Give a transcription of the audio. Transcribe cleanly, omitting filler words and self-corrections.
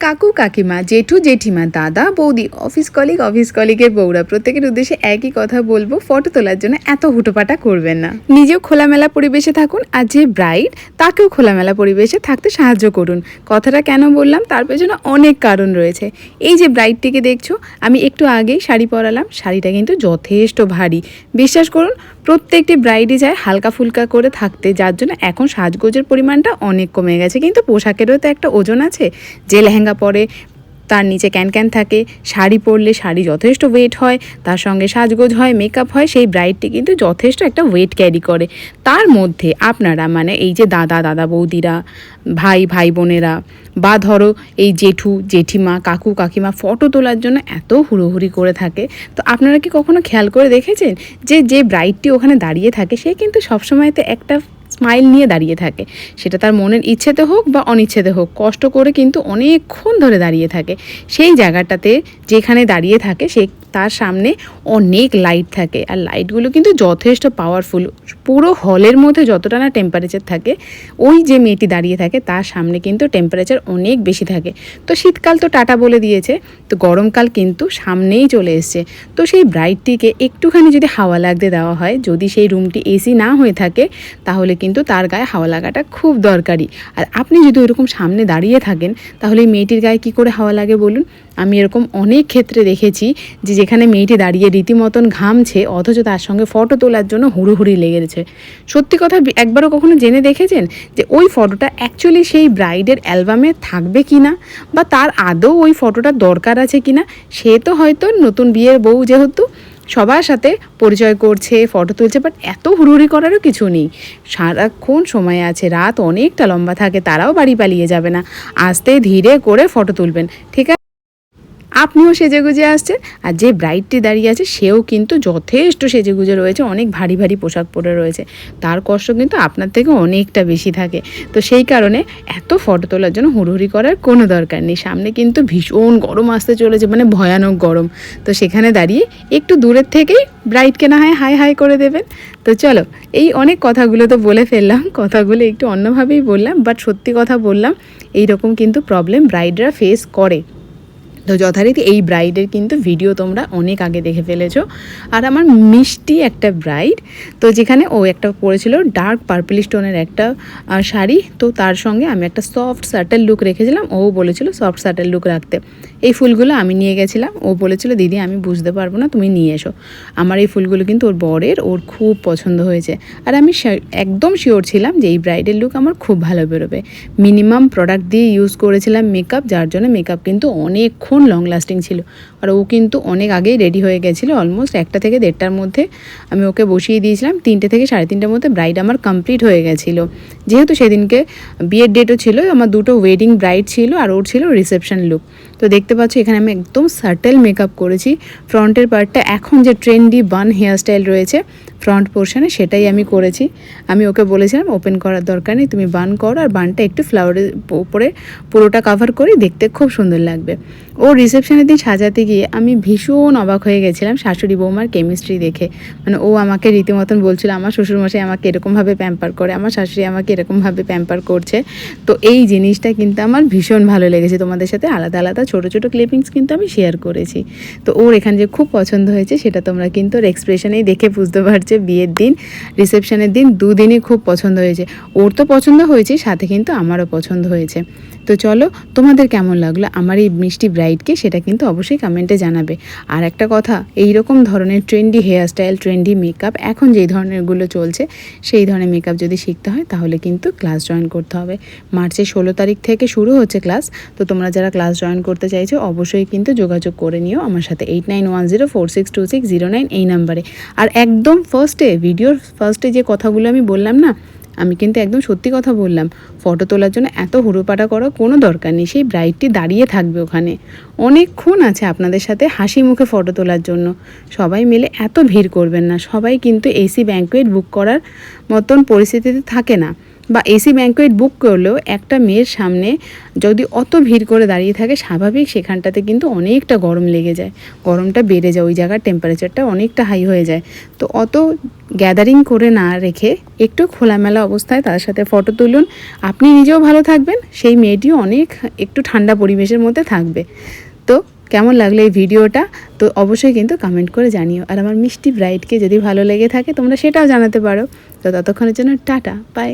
কাকু কাকিমা, জেঠু জেঠিমা, দাদা বৌদি, অফিস কলিগের বউরা প্রত্যেকের উদ্দেশ্যে একই কথা বলবো, ফটো তোলার জন্য এত হুটোপাটা করবেন না। নিজেও খোলামেলা পরিবেশে থাকুন, আর যে ব্রাইড তাকেও খোলামেলা পরিবেশে থাকতে সাহায্য করুন। কথাটা কেন বললাম তার পেছনে অনেক কারণ রয়েছে। এই যে ব্রাইডটিকে দেখছো, আমি একটু আগেই শাড়ি পরালাম, শাড়িটা কিন্তু যথেষ্ট ভারী। বিশ্বাস করুন, প্রত্যেকটি ব্রাইডই চায় হালকা ফুলকা করে থাকতে, যার জন্য এখন সাজগোজের পরিমাণটা অনেক কমে গেছে। কিন্তু পোশাকেরও তো একটা ওজন আছে। যে লেহেঙ্গা পরে তার নিচে ক্যান থাকে, শাড়ি পরলে শাড়ি যথেষ্ট ওয়েট হয়, তার সঙ্গে সাজগোজ হয়, মেকআপ হয়, সেই ব্রাইডটি কিন্তু যথেষ্ট একটা ওয়েট ক্যারি করে। তার মধ্যে আপনারা মানে এই যে দাদা বৌদিরা, ভাই বোনেরা, বা ধরো এই জেঠু জেঠিমা, কাকু কাকিমা ফটো তোলার জন্য এত হুড়োহুড়ি করে থাকে। তো আপনারা কি কখনো খেয়াল করে দেখেছেন যে ব্রাইডটি ওখানে দাঁড়িয়ে থাকে, সে কিন্তু সবসময়তে একটা স্মাইল নিয়ে দাঁড়িয়ে থাকে। সেটা তার মনের ইচ্ছেতে হোক বা অনিচ্ছেতে হোক, কষ্ট করে কিন্তু অনেকক্ষণ ধরে দাঁড়িয়ে থাকে। সেই জায়গাটাতে যেখানে দাঁড়িয়ে থাকে তার সামনে অনেক লাইট থাকে, আর লাইটগুলো কিন্তু যথেষ্ট পাওয়ারফুল। পুরো হলের মধ্যে যতটা না টেম্পারেচার থাকে, ওই যে মেয়েটি দাঁড়িয়ে থাকে তার সামনে কিন্তু টেম্পারেচার অনেক বেশি থাকে। তো শীতকাল তো টাটা বলে দিয়েছে, তো গরমকাল কিন্তু সামনেই চলে এসছে। তো সেই ব্রাইডটিকে একটুখানি যদি হাওয়া লাগতে দেওয়া হয়, যদি সেই রুমটি এসি না হয়ে থাকে, তাহলে কিন্তু তার গায়ে হাওয়া লাগাটা খুব দরকারি। আর আপনি যদি ওইরকম সামনে দাঁড়িয়ে থাকেন, তাহলে এই মেয়েটির গায়ে কী করে হাওয়া লাগে বলুন? আমি এরকম অনেক ক্ষেত্রে দেখেছি যে যেখানে মেয়েটি দাঁড়িয়ে রীতিমতন ঘামছে, অথচ তার সঙ্গে ফটো তোলার জন্য হুড়োহুড়ি লেগেছে। সত্যি কথা, একবারও কখনো জেনে দেখেছেন যে ওই ফটোটা অ্যাকচুয়ালি সেই ব্রাইডের অ্যালবামে থাকবে কি না, বা তার আদৌ ওই ফটোটার দরকার আছে কি না? সে তো হয়তো নতুন বিয়ের বউ, যেহেতু সবার সাথে পরিচয় করছে, ফটো তুলছে, বাট এত হুড়োহুড়ি করারও কিছু নেই। সারাক্ষণ সময় আছে, রাত অনেকটা লম্বা থাকে, তারাও বাড়ি পালিয়ে যাবে না। আস্তে ধীরে করে ফটো তুলবেন, ঠিক আছে? আপনিও সেজেগুজে আসছেন, আর যে ব্রাইডটি দাঁড়িয়ে আছে সেও কিন্তু যথেষ্ট সেজেগুজে রয়েছে, অনেক ভারী পোশাক পরে রয়েছে। তার কষ্ট কিন্তু আপনার থেকে অনেকটা বেশি থাকে। তো সেই কারণে এত ফটো তোলার জন্য হুড়োহুড়ি করার কোনো দরকার নেই। সামনে কিন্তু ভীষণ গরম আসতে চলেছে, মানে ভয়ানক গরম। তো সেখানে দাঁড়িয়ে একটু দূরের থেকেই ব্রাইডকে না হয় হাই করে দেবেন। তো চলো, এই অনেক কথাগুলো তো বলে ফেললাম, কথাগুলো একটু অন্যভাবেই বললাম, বাট সত্যি কথা বললাম। এইরকম কিন্তু প্রবলেম ব্রাইডরা ফেস করে। তো যথারীতি এই ব্রাইডের কিন্তু ভিডিও তোমরা অনেক আগে দেখে ফেলেছো। আর আমার মিষ্টি একটা ব্রাইড, তো যেখানে ও একটা পরেছিল ডার্ক পার্পল স্টোনের একটা শাড়ি, তো তার সঙ্গে আমি একটা সফট সাটেল লুক রেখেছিলাম। ও বলেছিল সফট সাটেল লুক রাখতে। এই ফুলগুলো আমি নিয়ে গেছিলাম, ও বলেছিল দিদি আমি বুঝতে পারবো না, তুমি নিয়ে এসো। আমার এই ফুলগুলো কিন্তু ওর খুব পছন্দ হয়েছে। আর আমি একদম শিওর ছিলাম যে এই ব্রাইডের লুক আমার খুব ভালো বেরোবে। মিনিমাম প্রোডাক্ট দিয়ে ইউজ করেছিলাম মেকআপ, যার জন্য মেকআপ কিন্তু অনেকক্ষণ লং লাস্টিং ছিল। আর ও কিন্তু অনেক আগেই রেডি হয়ে গেছিলো, অলমোস্ট 1টা থেকে 1:30টার মধ্যে আমি ওকে বসিয়ে দিয়েছিলাম। 3টে থেকে 3:30টার মধ্যে ব্রাইড আমার কমপ্লিট হয়ে গেছিলো। যেহেতু সেদিনকে বিয়ের ডেটও ছিল, আমার 2টো ওয়েডিং ব্রাইড ছিল, আর ওর ছিল রিসেপশন লুক। তো দেখতে পাচ্ছ এখানে আমি একদম সাটেল মেকআপ করেছি। ফ্রন্টের পার্টটা এখন যে ট্রেন্ডি বান হেয়ারস্টাইল রয়েছে ফ্রন্ট পোর্শনে, সেটাই আমি করেছি। আমি ওকে বলেছিলাম ওপেন করার দরকার নেই, তুমি বান করো, আর বানটা একটু ফ্লাওয়ারের উপরে পুরোটা কভার করে, দেখতে খুব সুন্দর লাগবে। ও রিসেপশনের দিন সাজাতে গিয়ে আমি ভীষণ অবাক হয়ে গেছিলাম শাশুড়ি বৌমার কেমিস্ট্রি দেখে। মানে ও আমাকে রীতিমতন বলছিল আমার শ্বশুরমশাই আমাকে এরকমভাবে প্যাম্পার করে, আমার শাশুড়ি আমাকে এরকমভাবে প্যাম্পার করছে। তো এই জিনিসটা কিন্তু আমার ভীষণ ভালো লেগেছে। তোমাদের সাথে আলাদা আলাদা ছোটো ক্লিপিংস কিন্তু আমি শেয়ার করেছি। তো ওর এখানে যে খুব পছন্দ হয়েছে সেটা তোমরা কিন্তু ওর এক্সপ্রেশনেই দেখে বুঝতে পারছো। বিয়ের দিন, রিসেপশনের দিন, দুদিনই খুব পছন্দ হয়েছে। ওর তো পছন্দ হয়েছে, সাথে কিন্তু আমারও পছন্দ হয়েছে। তো চলো, তোমাদের কেমন লাগলো আমার এই মিষ্টি ব্রাইডকে, সেটা কিন্তু অবশ্যই কমেন্টে জানাবে। আর একটা কথা, এই রকম ধরনের ট্রেন্ডি হেয়ারস্টাইল, ট্রেন্ডি মেকআপ, এখন যেই ধরনেরগুলো চলছে সেই ধরনের মেকআপ যদি শিখতে হয়, তাহলে কিন্তু ক্লাস জয়েন করতে হবে। মার্চের 16 তারিখ থেকে শুরু হচ্ছে ক্লাস। তো তোমরা যারা ক্লাস জয়েন করতে চাইছো অবশ্যই কিন্তু যোগাযোগ করে নিও আমার সাথে 8910462609 এই নাম্বারে। আর একদম ভিডিওর ফার্স্টে যে কথাগুলো আমি বললাম না, আমি কিন্তু একদম সত্যি কথা বললাম। ফটো তোলার জন্য এত হুড়োপাটা করার কোনো দরকার নেই। সেই ব্রাইডটি দাঁড়িয়ে থাকবে ওখানে, অনেকক্ষণ আছে আপনাদের সাথে হাসি মুখে ফটো তোলার জন্য। সবাই মিলে এত ভিড় করবেন না, সবাই কিন্তু এসি ব্যাঙ্কুয়েট বুক করার মতন পরিস্থিতিতে থাকে না। বা এসি ব্যাঙ্কোয়েট বুক করলেও একটা মেয়ের সামনে যদি অত ভিড় করে দাঁড়িয়ে থাকে, স্বাভাবিক সেখানটাতে কিন্তু অনেকটা গরম লেগে যায়, গরমটা বেড়ে যায়, ওই জায়গার টেম্পারেচারটা অনেকটা হাই হয়ে যায়। তো অত গ্যাদারিং করে না রেখে একটু খোলামেলা অবস্থায় তাদের সাথে ফটো তুলুন। আপনি নিজেও ভালো থাকবেন, সেই মেয়েটিও অনেক একটু ঠান্ডা পরিবেশের মধ্যে থাকবে। তো কেমন লাগলো এই ভিডিওটা, তো অবশ্যই কিন্তু কমেন্ট করে জানিও। আর আমার মিষ্টি ব্রাইডকে যদি ভালো লেগে থাকে তোমরা সেটাও জানাতে পারো। তো ততক্ষণের জন্য টাটা, বাই।